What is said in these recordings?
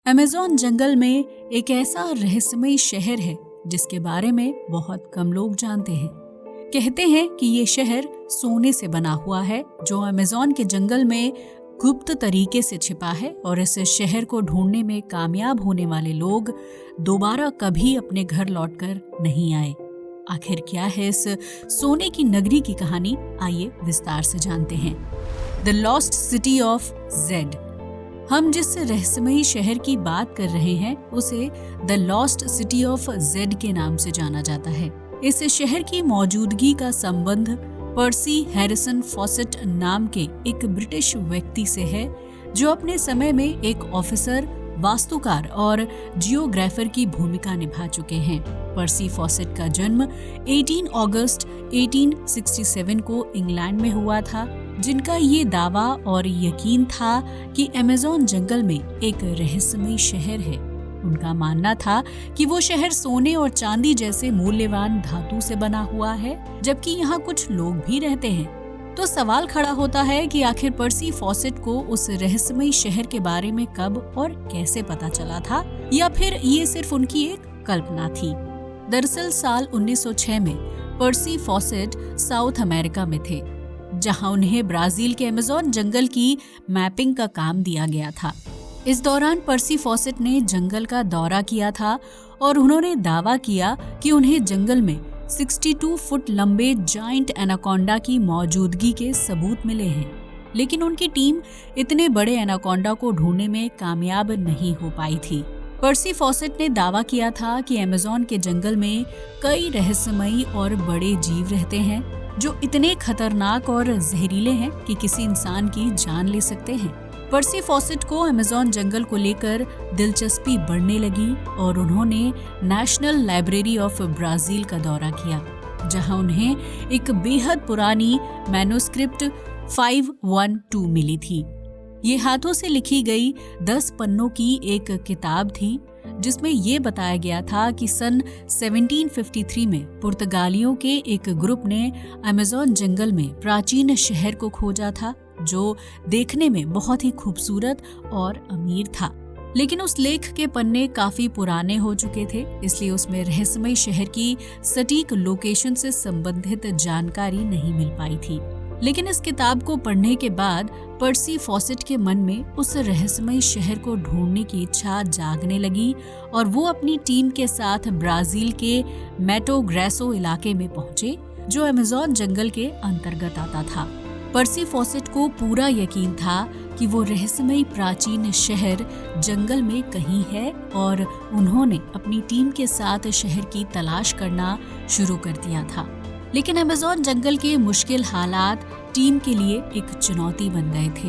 Amazon जंगल में एक ऐसा रहस्यमयी शहर है जिसके बारे में बहुत कम लोग जानते हैं। कहते हैं कि ये शहर सोने से बना हुआ है जो अमेज़न के जंगल में गुप्त तरीके से छिपा है और इस शहर को ढूंढने में कामयाब होने वाले लोग दोबारा कभी अपने घर लौटकर नहीं आए। आखिर क्या है इस सोने की नगरी की कहानी, आइए विस्तार से जानते हैं। The lost city of Z. हम जिस रहस्यमयी शहर की बात कर रहे हैं उसे the lost city of Z के नाम से जाना जाता है। इस शहर की मौजूदगी का संबंध पर्सी हैरिसन फॉसेट नाम के एक ब्रिटिश व्यक्ति से है जो अपने समय में एक ऑफिसर, वास्तुकार और जियोग्राफर की भूमिका निभा चुके हैं। पर्सी फॉसेट का जन्म 18 अगस्त 1867 को इंग्लैंड में हुआ था, जिनका ये दावा और यकीन था कि अमेज़न जंगल में एक रहस्यमयी शहर है। उनका मानना था कि वो शहर सोने और चांदी जैसे मूल्यवान धातु से बना हुआ है, जबकि यहाँ कुछ लोग भी रहते हैं। तो सवाल खड़ा होता है कि आखिर पर्सी फॉसेट को उस रहस्यमयी शहर के बारे में कब और कैसे पता चला था, या फिर ये सिर्फ उनकी एक कल्पना थी। दरअसल साल 1906 में पर्सी फॉसेट साउथ अमेरिका में थे, जहां उन्हें ब्राजील के अमेज़न जंगल की मैपिंग का काम दिया गया था। इस दौरान पर्सी फॉसेट ने जंगल का दौरा किया था और उन्होंने दावा किया कि उन्हें जंगल में 62 फुट लंबे जायंट एनाकोंडा की मौजूदगी के सबूत मिले हैं, लेकिन उनकी टीम इतने बड़े एनाकोंडा को ढूंढने में कामयाब नहीं हो पाई थी। पर्सी फॉसेट ने दावा किया था कि अमेज़न के जंगल में कई रहस्यमयी और बड़े जीव रहते हैं जो इतने खतरनाक और जहरीले हैं कि किसी इंसान की जान ले सकते हैं। पर्सी फॉसेट को अमेज़न जंगल को लेकर दिलचस्पी बढ़ने लगी और उन्होंने नेशनल लाइब्रेरी ऑफ ब्राजील का दौरा किया, जहां उन्हें एक बेहद पुरानी मैन्युस्क्रिप्ट 512 मिली थी। ये हाथों से लिखी गई 10 पन्नों की एक किताब थी, जिसमें ये बताया गया था कि सन 1753 में पुर्तगालियों के एक ग्रुप ने अमेज़न जंगल में प्राचीन शहर को खोजा था, जो देखने में बहुत ही खूबसूरत और अमीर था। लेकिन उस लेख के पन्ने काफी पुराने हो चुके थे, इसलिए उसमें रहस्यमयी शहर की सटीक लोकेशन से संबंधित जानकारी नहीं मिल पाई थी। लेकिन इस किताब को पढ़ने के बाद पर्सी फॉसेट के मन में उस रहस्यमयी शहर को ढूंढने की इच्छा जागने लगी और वो अपनी टीम के साथ ब्राजील के मैटो ग्रेसो इलाके में पहुंचे, जो अमेज़न जंगल के अंतर्गत आता था। पर्सी फॉसेट को पूरा यकीन था कि वो रहस्यमयी प्राचीन शहर जंगल में कहीं है और उन्होंने अपनी टीम के साथ शहर की तलाश करना शुरू कर दिया था। लेकिन अमेज़न जंगल के मुश्किल हालात टीम के लिए एक चुनौती बन गए थे।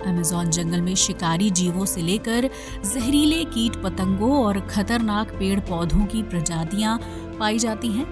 अमेज़न जंगल में शिकारी जीवों से लेकर जहरीले कीट पतंगों और खतरनाक पेड़ पौधों की प्रजातियां पाई जाती हैं,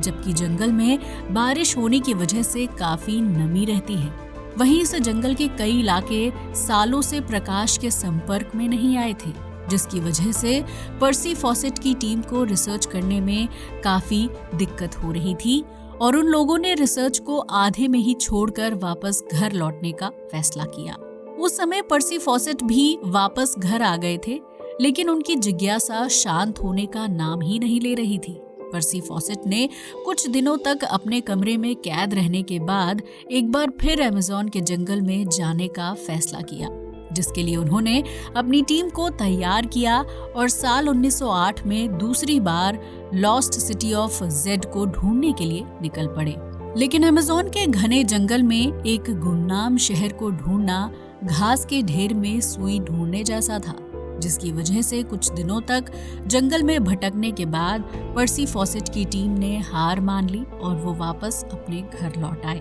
जबकि जंगल में बारिश होने की वजह से काफी नमी रहती है। वहीं इस जंगल के कई इलाके सालों से प्रकाश के संपर्क में नहीं आए थे, जिसकी वजह से पर्सी फॉसेट की टीम को रिसर्च करने में काफी दिक्कत हो रही थी और उन लोगों ने रिसर्च को आधे में ही छोड़कर वापस घर लौटने का फैसला किया। उस समय पर्सी फॉसेट भी वापस घर आ गए थे, लेकिन उनकी जिज्ञासा शांत होने का नाम ही नहीं ले रही थी। पर्सी फॉसेट ने कुछ दिनों तक अपने कमरे में कैद रहने के बाद एक बार फिर अमेज़न के जंगल में जाने का फैसला किया, जिसके लिए उन्होंने अपनी टीम को तैयार किया और साल 1908 में दूसरी बार लॉस्ट सिटी ऑफ जेड को ढूंढने के लिए निकल पड़े। लेकिन अमेज़न के घने जंगल में एक गुमनाम शहर को ढूंढना घास के ढेर में सुई ढूंढने जैसा था, जिसकी वजह से कुछ दिनों तक जंगल में भटकने के बाद पर्सी फॉसेट की टीम ने हार मान ली और वो वापस अपने घर लौट आए।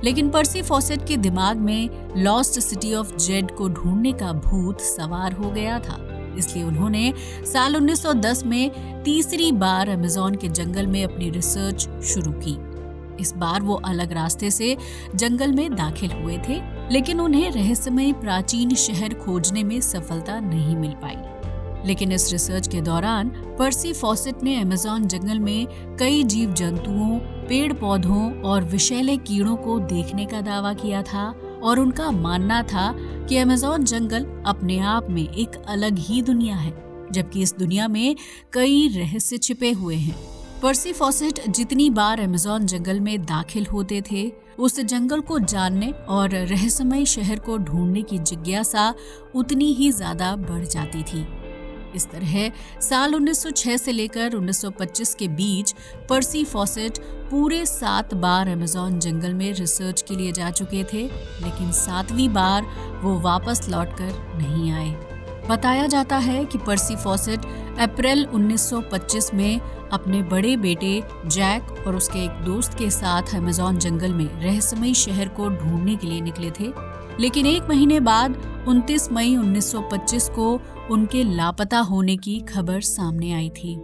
लेकिन पर्सी फॉसेट के दिमाग में लॉस्ट सिटी ऑफ जेड को ढूंढने का भूत सवार हो गया था, इसलिए उन्होंने साल 1910 में तीसरी बार अमेज़न के जंगल में अपनी रिसर्च शुरू की। इस बार वो अलग रास्ते से जंगल में दाखिल हुए थे, लेकिन उन्हें रहस्यमयी प्राचीन शहर खोजने में सफलता नहीं मिल पाई। लेकिन इस रिसर्च के दौरान पर्सी फॉसेट ने अमेज़न जंगल में कई जीव जंतुओं, पेड़ पौधों और विषैले कीड़ों को देखने का दावा किया था और उनका मानना था कि अमेज़न जंगल अपने आप में एक अलग ही दुनिया है, जबकि इस दुनिया में कई रहस्य छिपे हुए हैं। पर्सी फॉसेट जितनी बार अमेज़न जंगल में दाखिल होते थे, उस जंगल को जानने और रहस्यमय शहर को ढूंढने की जिज्ञासा उतनी ही ज्यादा बढ़ जाती थी। इस तरह साल 1906 से लेकर 1925 के बीच पर्सी फॉसेट पूरे 7 बार अमेज़न जंगल में रिसर्च के लिए जा चुके थे, लेकिन 7वीं बार वो वापस लौटकर नहीं आए। बताया जाता है कि पर्सी फॉसेट अप्रैल 1925 में अपने बड़े बेटे जैक और उसके एक दोस्त के साथ अमेज़न जंगल में रहस्यमय शहर को ढूंढने के लिए निकले थे, लेकिन 1 महीने बाद 29 मई 1925 को उनके लापता होने की खबर सामने आई थी।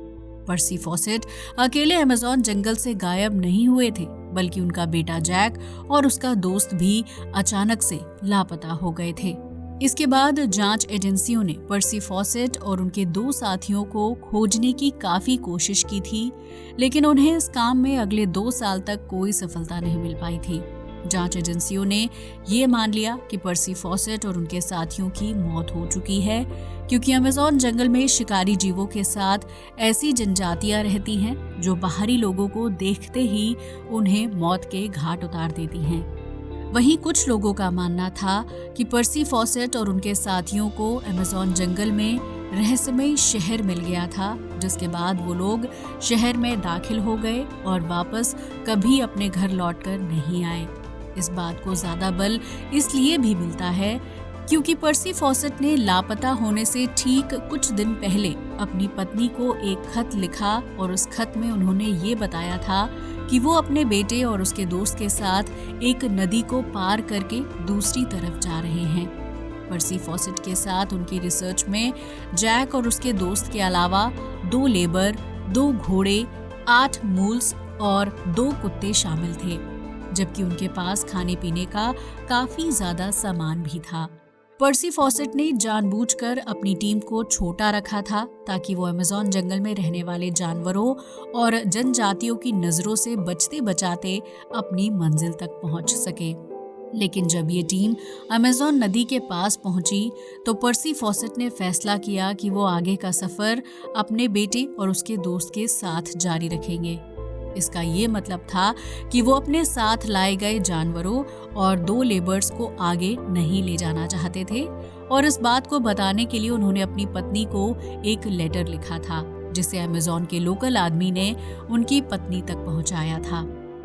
पर्सी फॉसेट अकेले अमेज़न जंगल से गायब नहीं हुए थे, बल्कि उनका बेटा जैक और उसका दोस्त भी अचानक से लापता हो गए थे। इसके बाद जांच एजेंसियों ने पर्सी फॉसेट और उनके 2 साथियों को खोजने की काफी कोशिश की थी, लेकिन उन्हें इस काम में अगले 2 साल तक कोई सफलता नहीं मिल पाई थी। जांच एजेंसियों ने ये मान लिया कि पर्सी फॉसेट और उनके साथियों की मौत हो चुकी है, क्योंकि अमेज़न जंगल में शिकारी जीवों के साथ ऐसी जनजातियां रहती हैं जो बाहरी लोगों को देखते ही उन्हें मौत के घाट उतार देती हैं। वहीं कुछ लोगों का मानना था कि पर्सी फॉसेट और उनके साथियों को अमेज़न जंगल में रहस्यमय शहर मिल गया था, जिसके बाद वो लोग शहर में दाखिल हो गए और वापस कभी अपने घर लौटकर नहीं आए। इस बात को ज्यादा बल इसलिए भी मिलता है क्योंकि पर्सी फॉसेट ने लापता होने से ठीक कुछ दिन पहले अपनी पत्नी को एक खत लिखा और उस खत में उन्होंने ये बताया था कि वो अपने बेटे और उसके दोस्त के साथ एक नदी को पार करके दूसरी तरफ जा रहे हैं। पर्सी फॉसेट के साथ उनकी रिसर्च में जैक और उसके दोस्त के अलावा 2 लेबर, 2 घोड़े, 8 मूल्स और 2 कुत्ते शामिल थे, जबकि उनके पास खाने पीने का काफी ज्यादा सामान भी था। पर्सी फॉसेट ने जानबूझकर अपनी टीम को छोटा रखा था ताकि वो अमेज़न जंगल में रहने वाले जानवरों और जनजातियों की नजरों से बचते बचाते अपनी मंजिल तक पहुंच सके। लेकिन जब ये टीम अमेज़न नदी के पास पहुंची तो पर्सी फॉसेट ने फैसला किया कि वो आगे का सफर अपने बेटे और उसके दोस्त के साथ जारी रखेंगे। इसका ये मतलब था कि वो अपने साथ लाए गए जानवरों और 2 लेबर्स को आगे नहीं ले जाना चाहते थे, और इस बात को बताने के लिए उन्होंने अपनी पत्नी को एक लेटर लिखा था, जिसे अमेज़न के लोकल आदमी ने उनकी पत्नी तक पहुंचाया था।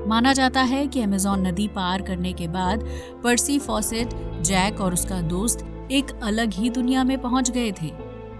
माना जाता है कि अमेज़न नदी पार करने के बाद पर्सी फॉसेट, जैक और उसका दोस्त एक अलग ही दुनिया में पहुंच गए थे,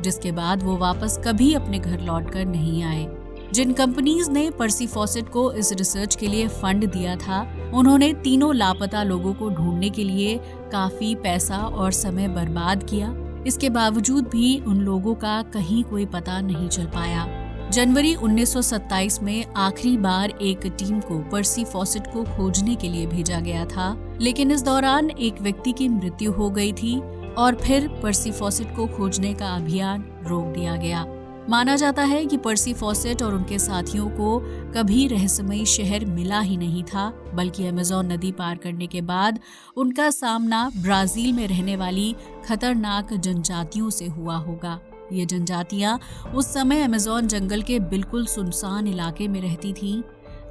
जिसके बाद वो वापस कभी अपने घर लौटकर नहीं आए। जिन कंपनीज ने पर्सी फॉसेट को इस रिसर्च के लिए फंड दिया था, उन्होंने तीनों लापता लोगों को ढूंढने के लिए काफी पैसा और समय बर्बाद किया। इसके बावजूद भी उन लोगों का कहीं कोई पता नहीं चल पाया। जनवरी 1927 में आखिरी बार एक टीम को पर्सी फॉसेट को खोजने के लिए भेजा गया था, लेकिन इस दौरान एक व्यक्ति की मृत्यु हो गई थी और फिर पर्सी फॉसेट को खोजने का अभियान रोक दिया गया। माना जाता है कि पर्सी फॉसेट और उनके साथियों को कभी रहस्यमय शहर मिला ही नहीं था, बल्कि अमेज़न नदी पार करने के बाद उनका सामना ब्राजील में रहने वाली खतरनाक जनजातियों से हुआ होगा। ये जनजातियां उस समय अमेज़न जंगल के बिल्कुल सुनसान इलाके में रहती थीं,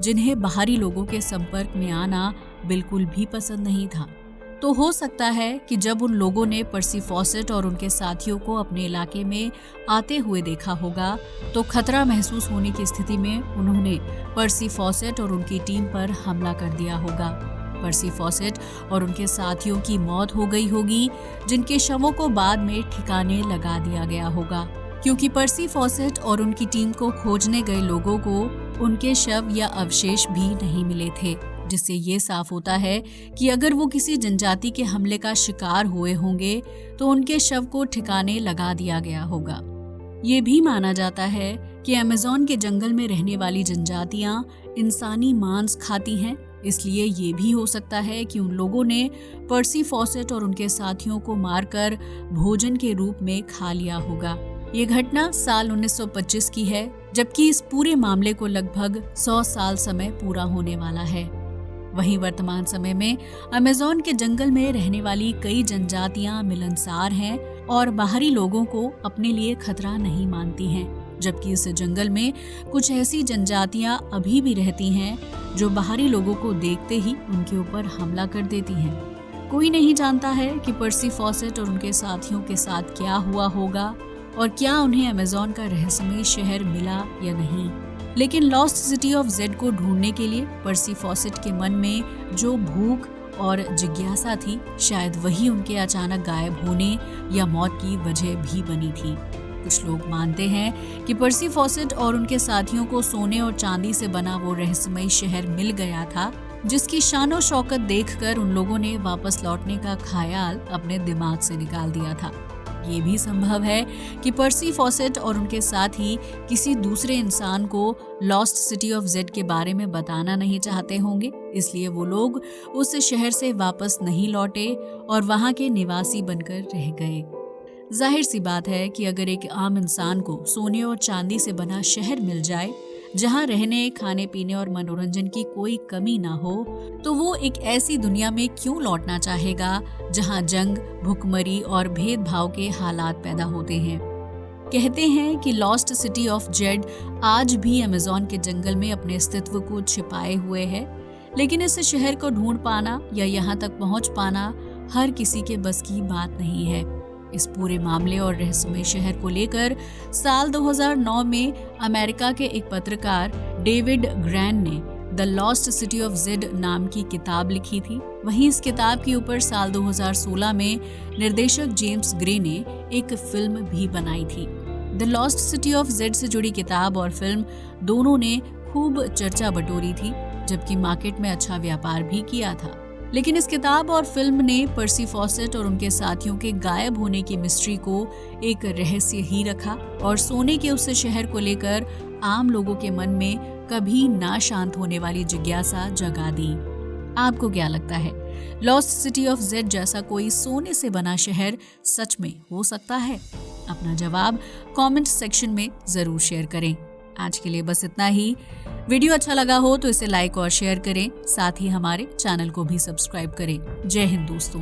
जिन्हें बाहरी लोगों के संपर्क में आना बिल्कुल भी पसंद नहीं था। तो हो सकता है कि जब उन लोगों ने पर्सी फॉसेट और उनके साथियों को अपने इलाके में आते हुए देखा होगा, तो खतरा महसूस होने की स्थिति में उन्होंने पर्सी फॉसेट और उनकी टीम पर हमला कर दिया होगा। पर्सी फॉसेट और उनके साथियों की मौत हो गई होगी, जिनके शवों को बाद में ठिकाने लगा दिया गया होगा, क्योंकि पर्सी फॉसेट और उनकी टीम को खोजने गए लोगों को उनके शव या अवशेष भी नहीं मिले थे, जिससे ये साफ होता है कि अगर वो किसी जनजाति के हमले का शिकार हुए होंगे तो उनके शव को ठिकाने लगा दिया गया होगा। ये भी माना जाता है कि अमेज़न के जंगल में रहने वाली जनजातियां इंसानी मांस खाती हैं, इसलिए ये भी हो सकता है कि उन लोगों ने पर्सी फॉसेट और उनके साथियों को मारकर भोजन के रूप में खा लिया होगा। ये घटना साल 1925 की है, जबकि इस पूरे मामले को लगभग 100 साल समय पूरा होने वाला है। वहीं वर्तमान समय में अमेज़न के जंगल में रहने वाली कई जनजातियां मिलनसार हैं और बाहरी लोगों को अपने लिए खतरा नहीं मानती हैं, जबकि इस जंगल में कुछ ऐसी जनजातियां अभी भी रहती हैं जो बाहरी लोगों को देखते ही उनके ऊपर हमला कर देती हैं। कोई नहीं जानता है कि पर्सी फॉसेट और उनके साथियों के साथ क्या हुआ होगा और क्या उन्हें अमेज़न का रहस्यमय शहर मिला या नहीं। लेकिन लॉस्ट सिटी ऑफ जेड को ढूंढने के लिए पर्सी फॉसेट के मन में जो भूख और जिज्ञासा थी, शायद वही उनके अचानक गायब होने या मौत की वजह भी बनी थी। कुछ लोग मानते हैं कि पर्सी फॉसेट और उनके साथियों को सोने और चांदी से बना वो रहस्यमय शहर मिल गया था, जिसकी शानो शौकत देखकर उन लोगों ने वापस लौटने का ख्याल अपने दिमाग से निकाल दिया था। ये भी संभव है कि पर्सी फॉसेट और उनके साथी किसी दूसरे इंसान को लॉस्ट सिटी ऑफ जेड के बारे में बताना नहीं चाहते होंगे, इसलिए वो लोग उस शहर से वापस नहीं लौटे और वहां के निवासी बनकर रह गए। जाहिर सी बात है कि अगर एक आम इंसान को सोने और चांदी से बना शहर मिल जाए जहां रहने, खाने पीने और मनोरंजन की कोई कमी ना हो, तो वो एक ऐसी दुनिया में क्यों लौटना चाहेगा जहां जंग, भुखमरी और भेदभाव के हालात पैदा होते हैं। कहते हैं कि लॉस्ट सिटी ऑफ जेड आज भी अमेज़न के जंगल में अपने अस्तित्व को छिपाए हुए है, लेकिन इस शहर को ढूंढ पाना या यहाँ तक पहुँच पाना हर किसी के बस की बात नहीं है। इस पूरे मामले और रहस्यमय शहर को लेकर साल 2009 में अमेरिका के एक पत्रकार डेविड ग्रैन ने the lost city of Z नाम की किताब लिखी थी। वहीं इस किताब के ऊपर साल 2016 में निर्देशक जेम्स ग्रे ने एक फिल्म भी बनाई थी। The lost city of Z से जुड़ी किताब और फिल्म दोनों ने खूब चर्चा बटोरी थी, जबकि मार्केट में अच्छा व्यापार भी किया था। लेकिन इस किताब और फिल्म ने पर्सी फॉसेट और उनके साथियों के गायब होने की मिस्ट्री को एक रहस्य ही रखा और सोने के उस शहर को लेकर आम लोगों के मन में कभी ना शांत होने वाली जिज्ञासा जगा दी। आपको क्या लगता है, लॉस्ट सिटी ऑफ जेड जैसा कोई सोने से बना शहर सच में हो सकता है? अपना जवाब कमेंट सेक्शन में जरूर शेयर करें। आज के लिए बस इतना ही। वीडियो अच्छा लगा हो तो इसे लाइक और शेयर करें, साथ ही हमारे चैनल को भी सब्सक्राइब करें। जय हिंद दोस्तों।